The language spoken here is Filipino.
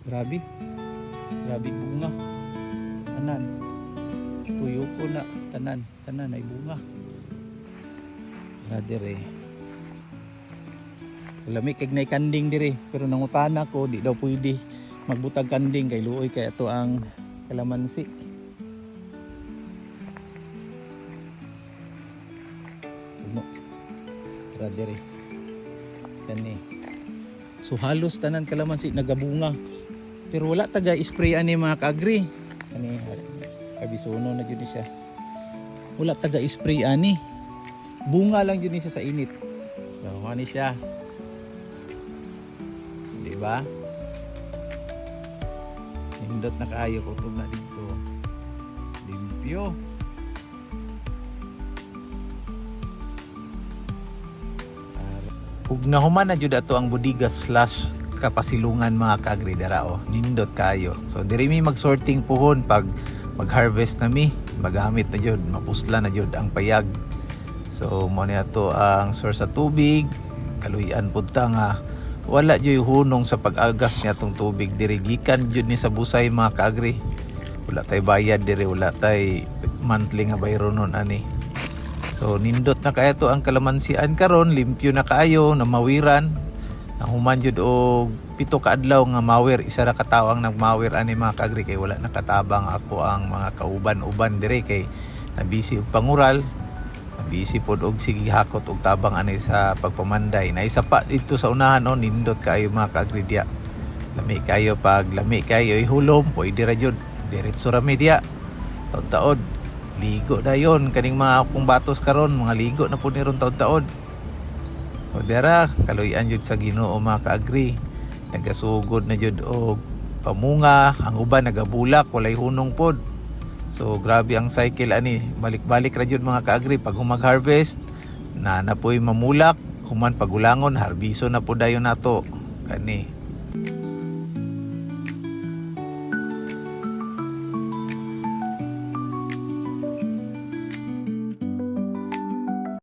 Grabe. Grabe bunga. Tanan. Tuyo ko na. Tanan ay bunga. Dire. Lami kay nay kanding dire, pero nangutana ko di daw pwede magbutag kanding kay luoy kay ato ang kalamansi. Ano? Dire. Kani. So halos tanan kalamansi nagabunga. Pero wala taga spray ani mga kaagri. Kani kabisono na jud siya. Wala taga spray ani. Bunga lang yun siya sa init. So, ano siya? Diba? Hindot na kaayo ko itong na dito. Limpyo. Ug nahuman na jud ato ang bodega slash kapasilungan mga kaagri darao. Nindot kaayo. So, diri mi mag-sorting puhon pag mag-harvest na mi. Magamit na jud. Mapusla na jud ang payag. So mo niya to ang source sa tubig, kaluyan punta nga wala joy hunong sa pag-agas niya tong tubig diri gikan jud ni sa busay mga kaagri. Wala tay bayad diri, wala tay monthly nga bayronon ani. So nindot na kaya to ang kalamansian karon, limpyo na kaayo na mawiran. Nahuman jud og 7 ka adlaw nga mawir, isa ra ka tawo ang nagmawir ani mga kaagri kay wala nakatabang ako ang mga kauban-uban diri kay nabisi og pangural. Busy pod og sige hakot og tabang ani sa pagpamanday. Na isa pa dito sa unahan nindot kayo mga kaagri diya. Lami kayo pag lami kayo ihulom, pwede ra jud diretso ra media. Taod-taod ligo dayon kaning mga akong batos karon, mga ligo na pud ni ron taod-taod. So dera kaluyan jud sa Ginoo mga kaagri. Nagasugod na jud og pamunga, ang uban nagabulak, walay hunong pod. So grabe ang cycle ani, balik-balik ra jud mga kaagri pag mag-harvest na napoy mamulak, human pagulangon harbiso na pud dayon nato kani.